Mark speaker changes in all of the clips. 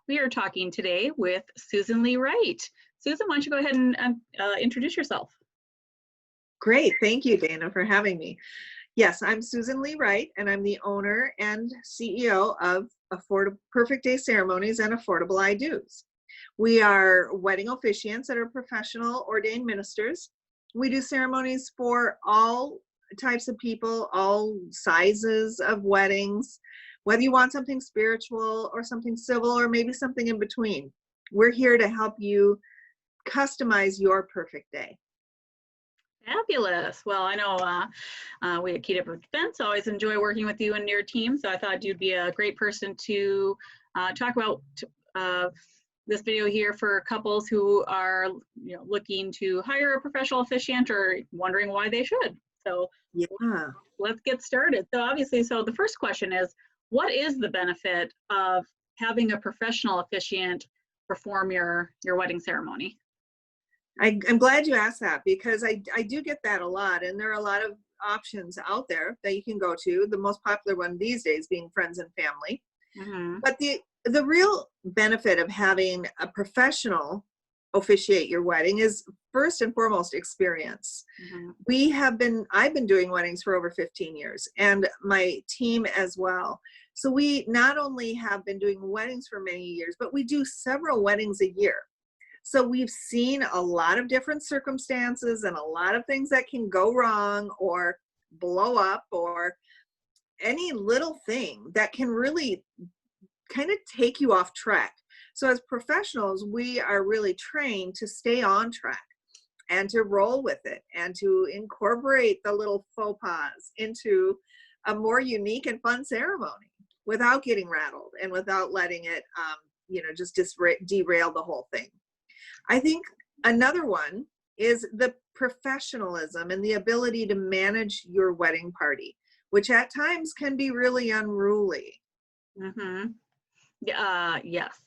Speaker 1: We are talking today with Susan Lee-Wright. Susan, why don't you go ahead and introduce yourself?
Speaker 2: Great. Thank you, Dana, for having me. Yes, I'm Susan Lee-Wright, and I'm the owner and CEO of Perfect Day Ceremonies and Affordable I-Dos. We are wedding officiants that are professional ordained ministers. We do ceremonies for all types of people, all sizes of weddings, whether you want something spiritual or something civil or maybe something in between. We're here to help you customize your perfect day.
Speaker 1: Fabulous. Well, I know we at Keyed Up Events always enjoy working with you and your team, so I thought you'd be a great person to talk about this video here for couples who are looking to hire a professional officiant or wondering why they should. So
Speaker 2: yeah,
Speaker 1: let's get started. So obviously, the first question is, what is the benefit of having a professional officiant perform your wedding ceremony?
Speaker 2: I'm glad you asked that, because I do get that a lot, and there are a lot of options out there that you can go to. The most popular one these days being friends and family.
Speaker 1: Mm-hmm.
Speaker 2: But the real benefit of having a professional officiate your wedding is first and foremost experience.
Speaker 1: Mm-hmm.
Speaker 2: I've been doing weddings for over 15 years, and my team as well. So we not only have been doing weddings for many years, but we do several weddings a year. So we've seen a lot of different circumstances and a lot of things that can go wrong or blow up, or any little thing that can really kind of take you off track. So as professionals, we are really trained to stay on track and to roll with it and to incorporate the little faux pas into a more unique and fun ceremony without getting rattled and without letting it, just derail the whole thing. I think another one is the professionalism and the ability to manage your wedding party, which at times can be really unruly.
Speaker 1: Mm-hmm. Yes.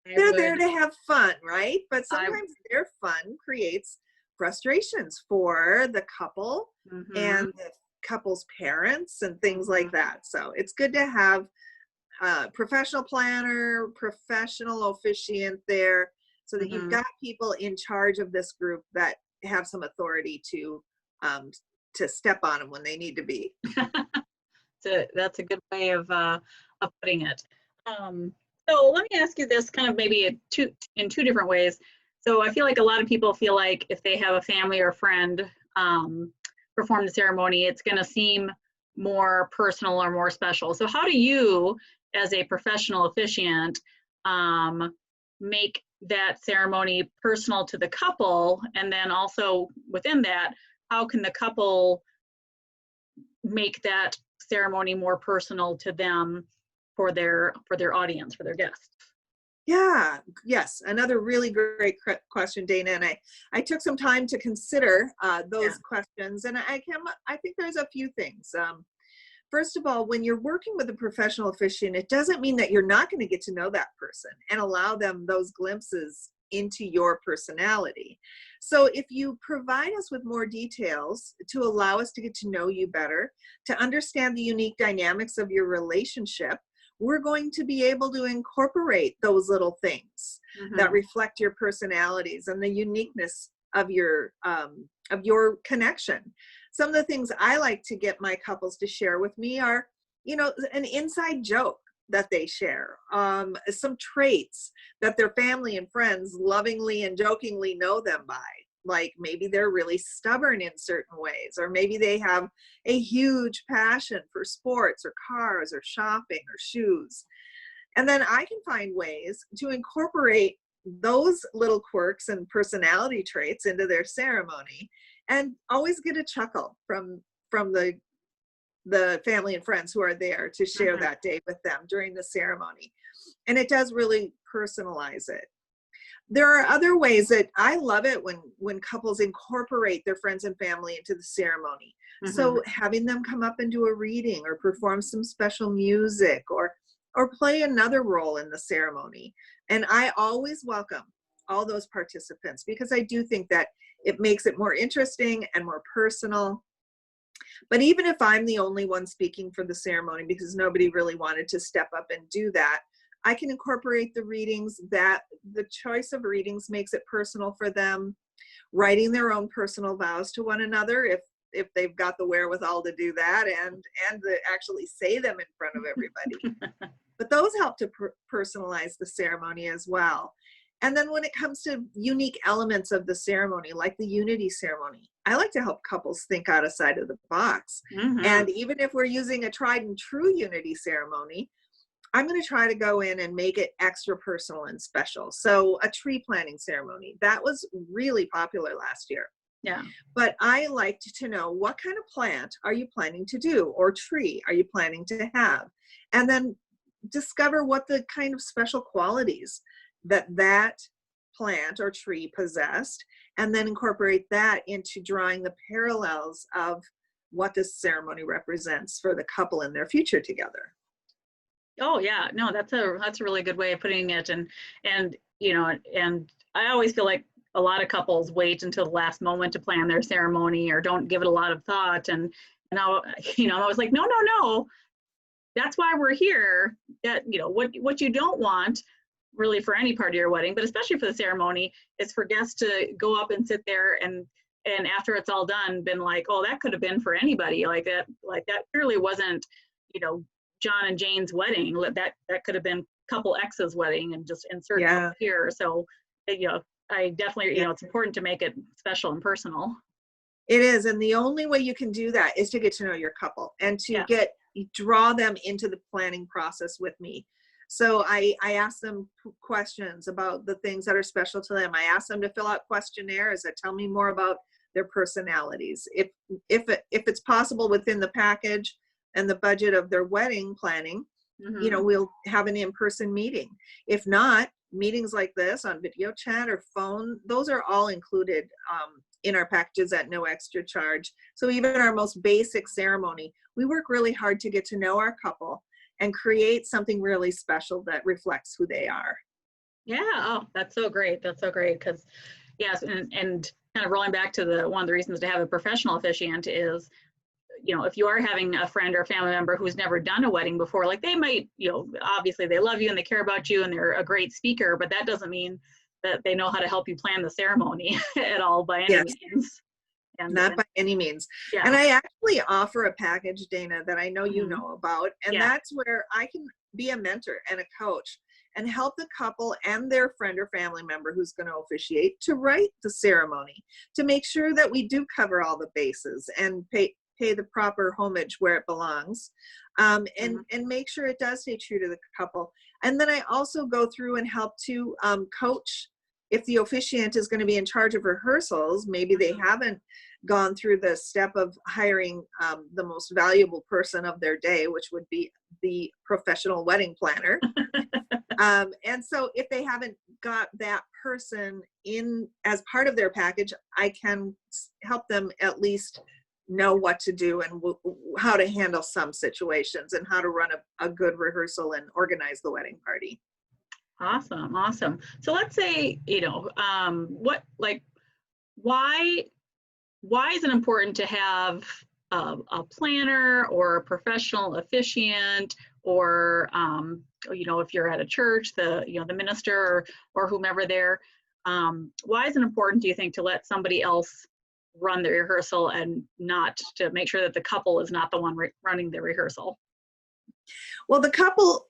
Speaker 2: They're there to have fun, right? But sometimes their fun creates frustrations for the couple
Speaker 1: mm-hmm.
Speaker 2: and the couple's parents and things like that. So it's good to have a professional planner, professional officiant there, so that you've got people in charge of this group that have some authority to step on them when they need to be.
Speaker 1: That's a good way of putting it. So let me ask you this, kind of maybe in two different ways. So I feel like a lot of people feel like if they have a family or friend perform the ceremony, it's going to seem more personal or more special. So how do you, as a professional officiant, make that ceremony personal to the couple? And then also within that, how can the couple make that ceremony more personal to them for their audience, for their guests?
Speaker 2: Yeah, yes, another really great question, Dana, and I took some time to consider those questions, and I think there's a few things. First of all, when you're working with a professional officiant, it doesn't mean that you're not going to get to know that person and allow them those glimpses into your personality. So if you provide us with more details to allow us to get to know you better, to understand the unique dynamics of your relationship, we're going to be able to incorporate those little things that reflect your personalities and the uniqueness of your connection. Some of the things I like to get my couples to share with me are, an inside joke that they share, some traits that their family and friends lovingly and jokingly know them by. Like maybe they're really stubborn in certain ways, or maybe they have a huge passion for sports or cars or shopping or shoes. And then I can find ways to incorporate those little quirks and personality traits into their ceremony and always get a chuckle from the family and friends who are there to share that day with them during the ceremony. And it does really personalize it. There are other ways that I love it when couples incorporate their friends and family into the ceremony. So having them come up and do a reading or perform some special music or play another role in the ceremony. And I always welcome all those participants, because I do think that it makes it more interesting and more personal. But even if I'm the only one speaking for the ceremony because nobody really wanted to step up and do that, I can incorporate the readings. That the choice of readings makes it personal for them, writing their own personal vows to one another if they've got the wherewithal to do that, and to actually say them in front of everybody. But those help to personalize the ceremony as well. And then when it comes to unique elements of the ceremony, like the unity ceremony, I like to help couples think outside of the box. And even if we're using a tried and true unity ceremony, I'm going to try to go in and make it extra personal and special. So a tree planting ceremony, that was really popular last year.
Speaker 1: Yeah.
Speaker 2: But I liked to know, what kind of plant are you planning to do, or tree are you planning to have? And then discover what the kind of special qualities that plant or tree possessed, and then incorporate that into drawing the parallels of what this ceremony represents for the couple in their future together.
Speaker 1: Oh yeah, no, that's a really good way of putting it. And and I always feel like a lot of couples wait until the last moment to plan their ceremony, or don't give it a lot of thought. And I, I was like, no, that's why we're here. That, what you don't want really for any part of your wedding, but especially for the ceremony, is for guests to go up and sit there and after it's all done, been like, oh, that could have been for anybody. Like that clearly wasn't, John and Jane's wedding. That could have been couple X's wedding, and just insert here. So, I definitely, it's important to make it special and personal.
Speaker 2: It is. And the only way you can do that is to get to know your couple and to draw them into the planning process with me. So I ask them questions about the things that are special to them. I ask them to fill out questionnaires that tell me more about their personalities. If it's possible within the package and the budget of their wedding planning, we'll have an in-person meeting. If not, meetings like this on video chat or phone, those are all included in our packages at no extra charge. So even our most basic ceremony, we work really hard to get to know our couple and create something really special that reflects who they are.
Speaker 1: Yeah, oh, that's so great. That's so great. Because yes, and kind of rolling back to one of the reasons to have a professional officiant is, if you are having a friend or a family member who's never done a wedding before, like they might, obviously they love you and they care about you and they're a great speaker, but that doesn't mean that they know how to help you plan the ceremony at all by any means.
Speaker 2: Not by any means. Yeah. And I actually offer a package, Dana, that I know you know about, and that's where I can be a mentor and a coach and help the couple and their friend or family member who's going to officiate to write the ceremony, to make sure that we do cover all the bases and pay the proper homage where it belongs, and make sure it does stay true to the couple. And then I also go through and help to coach. If the officiant is going to be in charge of rehearsals, maybe they haven't gone through the step of hiring the most valuable person of their day, which would be the professional wedding planner. And so if they haven't got that person in as part of their package, I can help them at least know what to do and how to handle some situations and how to run a good rehearsal and organize the wedding party.
Speaker 1: Awesome. So let's say, why is it important to have a planner or a professional officiant, or, if you're at a church, the minister or whomever there, why is it important, do you think, to let somebody else run the rehearsal and not to make sure that the couple is not the one running the rehearsal?
Speaker 2: Well, the couple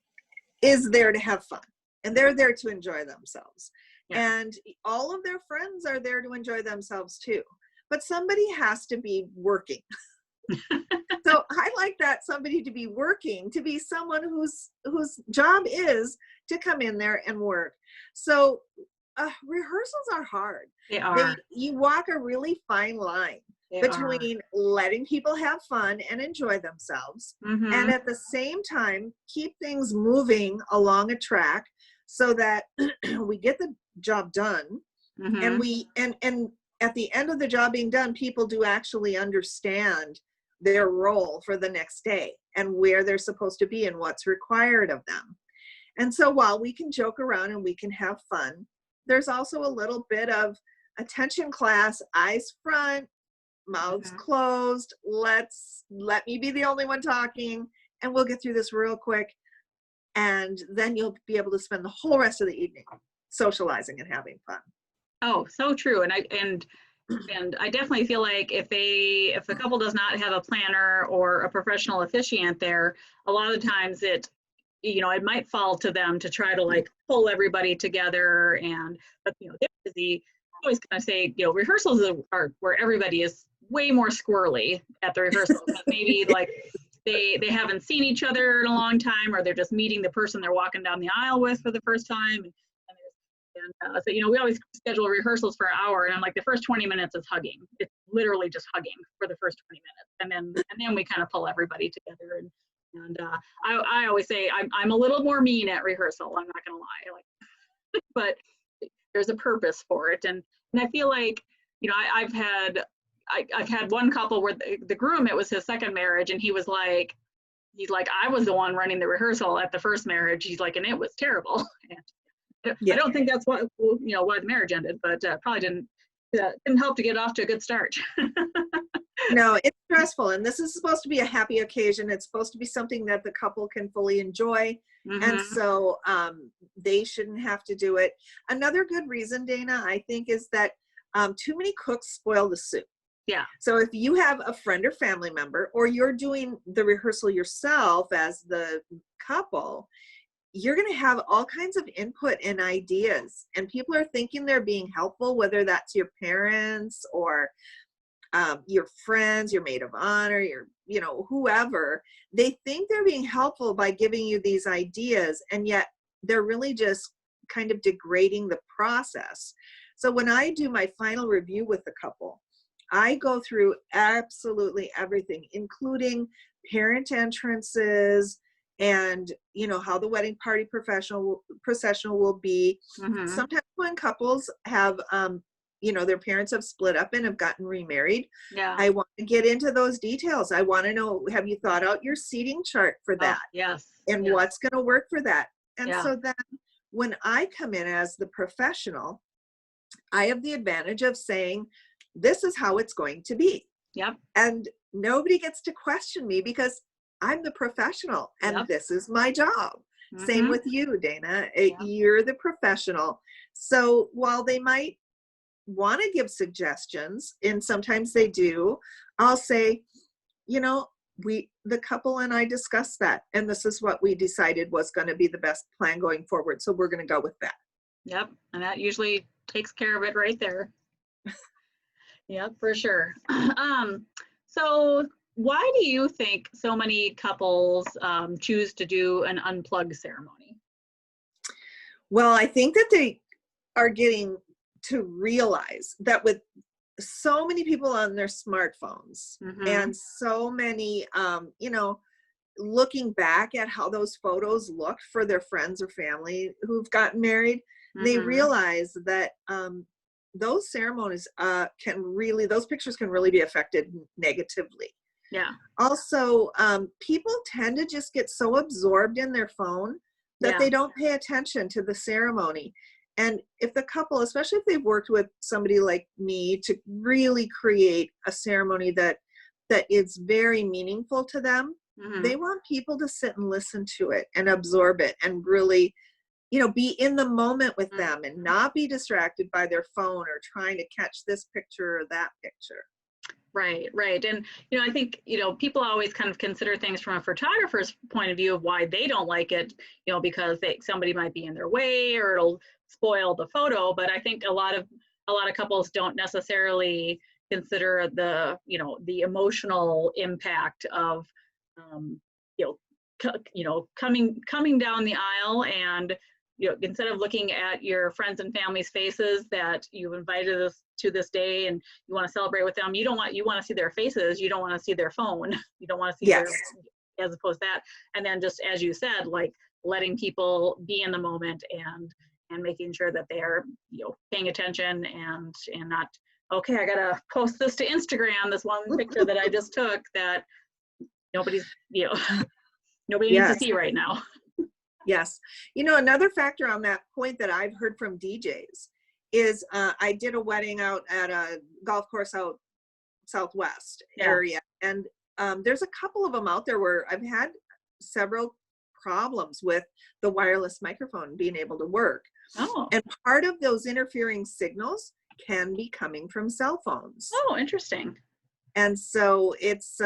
Speaker 2: is there to have fun. And they're there to enjoy themselves. Yeah. And all of their friends are there to enjoy themselves too. But somebody has to be working. So I like that somebody to be working, to be someone whose job is to come in there and work. So rehearsals are hard.
Speaker 1: They are.
Speaker 2: You walk a really fine line between letting people have fun and enjoy themselves, and at the same time keep things moving along a track so that we get the job done, and and at the end of the job being done, people do actually understand their role for the next day and where they're supposed to be and what's required of them. And so while we can joke around and we can have fun, there's also a little bit of attention class, eyes front, mouths
Speaker 1: Mhm.
Speaker 2: closed. Let me be the only one talking, and we'll get through this real quick. And then you'll be able to spend the whole rest of the evening socializing and having fun.
Speaker 1: Oh, so true. And I definitely feel like if the couple does not have a planner or a professional officiant there, a lot of times it might fall to them to try to like pull everybody together, and but they're busy. I always kind of say, rehearsals are where everybody is way more squirrely at the rehearsal, because maybe like they haven't seen each other in a long time, or they're just meeting the person they're walking down the aisle with for the first time. So we always schedule rehearsals for an hour, and I'm like, the first 20 minutes is hugging. It's literally just hugging for the first 20 minutes, and then we kind of pull everybody together. And I always say I'm a little more mean at rehearsal. I'm not gonna lie, but there's a purpose for it, and I feel like I've had one couple where the groom, it was his second marriage, and he's like, I was the one running the rehearsal at the first marriage. He's like, and it was terrible. And I
Speaker 2: Yeah.
Speaker 1: don't think that's why the marriage ended, but probably didn't help to get off to a good start.
Speaker 2: No, it's stressful, and this is supposed to be a happy occasion. It's supposed to be something that the couple can fully enjoy, and
Speaker 1: Mm-hmm.
Speaker 2: so they shouldn't have to do it. Another good reason, Dana, I think, is that too many cooks spoil the soup.
Speaker 1: Yeah.
Speaker 2: So if you have a friend or family member, or you're doing the rehearsal yourself as the couple, you're going to have all kinds of input and ideas, and people are thinking they're being helpful, whether that's your parents or your friends, your maid of honor, whoever. They think they're being helpful by giving you these ideas, and yet they're really just kind of degrading the process. So when I do my final review with the couple, I go through absolutely everything, including parent entrances and how the wedding party processional will be.
Speaker 1: Mm-hmm.
Speaker 2: Sometimes when couples have their parents have split up and have gotten remarried,
Speaker 1: Yeah.
Speaker 2: I want to get into those details. I want to know, have you thought out your seating chart for that?
Speaker 1: Yes.
Speaker 2: And
Speaker 1: Yes.
Speaker 2: what's going to work for that? And
Speaker 1: Yeah.
Speaker 2: so then when I come in as the professional, I have the advantage of saying, this is how it's going to be.
Speaker 1: Yep.
Speaker 2: And nobody gets to question me because I'm the professional and
Speaker 1: Yep.
Speaker 2: this is my job.
Speaker 1: Mm-hmm.
Speaker 2: Same with you, Dana.
Speaker 1: Yep.
Speaker 2: You're the professional. So while they might want to give suggestions, and sometimes they do, I'll say, the couple and I discussed that, and this is what we decided was going to be the best plan going forward. So we're going to go with that.
Speaker 1: Yep. And that usually takes care of it right there. Yep, for sure. So why do you think so many couples choose to do an unplug ceremony?
Speaker 2: Well, I think that they are getting to realize that with so many people on their smartphones,
Speaker 1: Mm-hmm.
Speaker 2: and so many, looking back at how those photos look for their friends or family who've gotten married, they
Speaker 1: Mm-hmm.
Speaker 2: realize that those ceremonies those pictures can really be affected negatively.
Speaker 1: Yeah.
Speaker 2: Also, people tend to just get so absorbed in their phone that they don't pay attention to the ceremony. And if the couple, especially if they've worked with somebody like me to really create a ceremony that is very meaningful to them,
Speaker 1: Mm-hmm.
Speaker 2: they want people to sit and listen to it and absorb it and really, be in the moment with them and not be distracted by their phone or trying to catch this picture or that picture.
Speaker 1: Right, right. And, I think, people always kind of consider things from a photographer's point of view of why they don't like it, because somebody might be in their way or it'll spoil the photo. But I think a lot of couples don't necessarily consider the emotional impact of, coming down the aisle, and instead of looking at your friends and family's faces that you've invited us to this day and you want to celebrate with them, you want to see their faces. You don't want to see their phone. You don't want to see
Speaker 2: Yes.
Speaker 1: as opposed to that. And then just as you said, like letting people be in the moment and making sure that they're paying attention and not, okay, I gotta post this to Instagram, this one picture that I just took that nobody's nobody needs to see right now.
Speaker 2: Yes. Another factor on that point that I've heard from DJs is I did a wedding out at a golf course out Southwest
Speaker 1: Yeah.
Speaker 2: area. And there's a couple of them out there where I've had several problems with the wireless microphone being able to work.
Speaker 1: Oh.
Speaker 2: And part of those interfering signals can be coming from cell phones.
Speaker 1: Oh, interesting.
Speaker 2: And so it's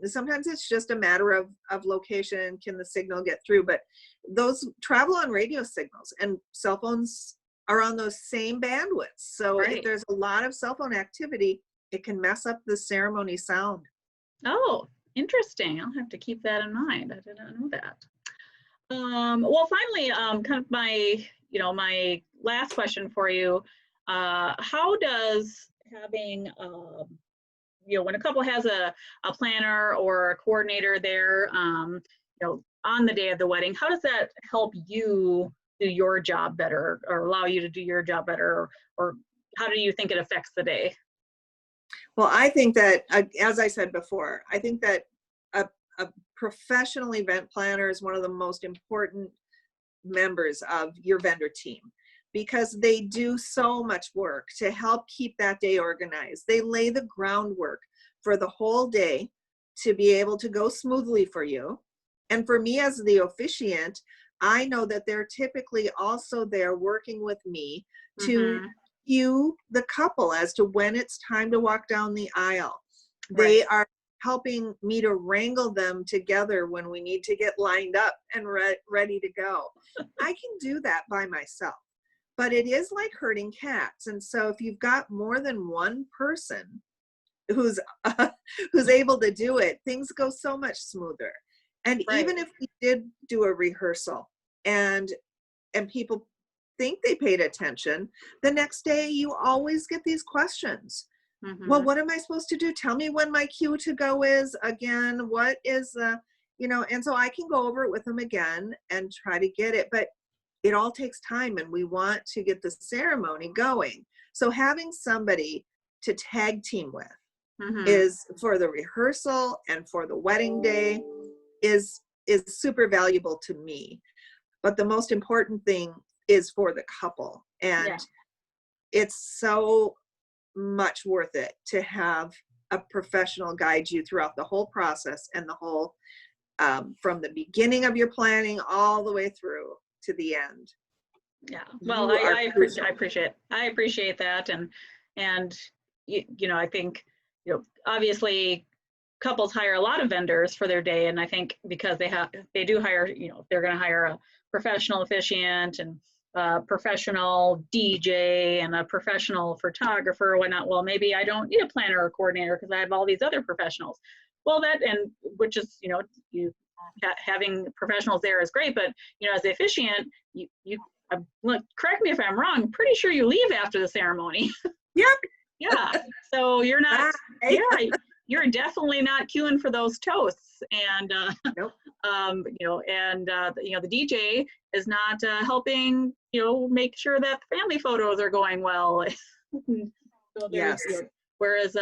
Speaker 2: sometimes it's just a matter of location. Can the signal get through? But those travel on radio signals, and cell phones are on those same bandwidths. So
Speaker 1: Right.
Speaker 2: if there's a lot of cell phone activity, it can mess up the ceremony sound.
Speaker 1: Oh, interesting. I'll have to keep that in mind. I did not know that. Well, finally, kind of my last question for you. How does having, when a couple has a planner or a coordinator there, on the day of the wedding, how does that help you do your job better, or allow you to do your job better, or how do you think it affects the day?
Speaker 2: Well, I think that, as I said before, I think that a professional event planner is one of the most important members of your vendor team, because they do so much work to help keep that day organized. They lay the groundwork for the whole day to be able to go smoothly for you. And for me as the officiant, I know that they're typically also there working with me to cue the couple as to when it's time to walk down the aisle. They
Speaker 1: Right.
Speaker 2: are helping me to wrangle them together when we need to get lined up and ready to go. I can do that by myself, but it is like herding cats. And so if you've got more than one person who's who's able to do it, things go so much smoother. And
Speaker 1: Right.
Speaker 2: even if we did do a rehearsal and people think they paid attention, the next day you always get these questions. Well, what am I supposed to do? Tell me when my cue to go is again. What is and so I can go over it with them again and try to get it. But it all takes time, and we want to get the ceremony going. So having somebody to tag team with is for the rehearsal and for the wedding day is super valuable to me. But the most important thing is for the couple. And
Speaker 1: Yeah.
Speaker 2: it's so much worth it to have a professional guide you throughout the whole process, and the whole from the beginning of your planning all the way through to the end.
Speaker 1: Yeah. Well,
Speaker 2: You are
Speaker 1: I
Speaker 2: crucial.
Speaker 1: appreciate that, and I think obviously couples hire a lot of vendors for their day, and I think because they do hire, they're going to hire a professional officiant and a professional DJ and a professional photographer or whatnot. Well, maybe I don't need a planner or coordinator because I have all these other professionals. Well, which is, having professionals there is great, but as the officiant, look, correct me if I'm wrong, I'm pretty sure you leave after the ceremony.
Speaker 2: Yep.
Speaker 1: Yeah. So you're not,
Speaker 2: Bye.
Speaker 1: yeah, you're definitely not queuing for those toasts. And,
Speaker 2: Nope.
Speaker 1: the DJ is not helping, make sure that family photos are going well. So
Speaker 2: Yes.
Speaker 1: Whereas,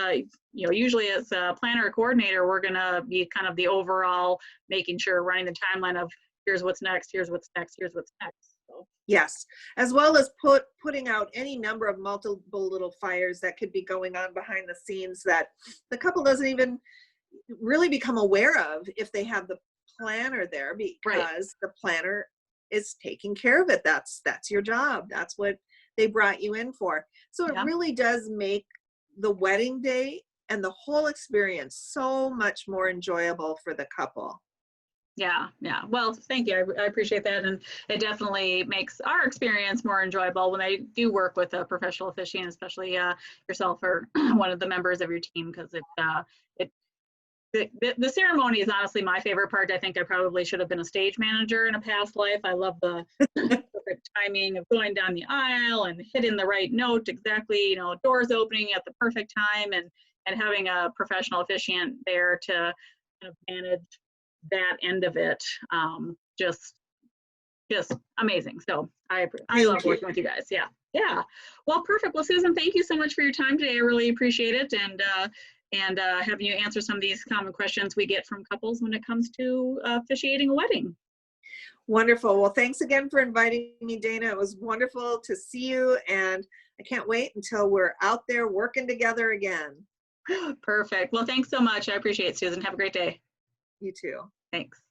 Speaker 1: usually as a planner or coordinator, we're going to be kind of the overall making sure, running the timeline of here's what's next, here's what's next, here's what's next. So.
Speaker 2: Yes, as well as putting out any number of multiple little fires that could be going on behind the scenes that the couple doesn't even really become aware of if they have the planner there, because the planner is taking care of it. That's your job. That's what they brought you in for. So it really does make the wedding day and the whole experience so much more enjoyable for the couple.
Speaker 1: Yeah. Well, thank you. I appreciate that. And it definitely makes our experience more enjoyable when I do work with a professional officiant, especially yourself or one of the members of your team, because the ceremony is honestly my favorite part. I think I probably should have been a stage manager in a past life. I love the perfect timing of going down the aisle and hitting the right note exactly, doors opening at the perfect time, and having a professional officiant there to kind of manage that end of it. Just amazing. So I love working with you guys. Yeah. Well, perfect. Well, Susan, thank you so much for your time today. I really appreciate it, and having you answer some of these common questions we get from couples when it comes to officiating a wedding.
Speaker 2: Wonderful. Well, thanks again for inviting me, Dana. It was wonderful to see you, and I can't wait until we're out there working together again.
Speaker 1: Perfect. Well, thanks so much. I appreciate it, Susan. Have a great day.
Speaker 2: You too.
Speaker 1: Thanks.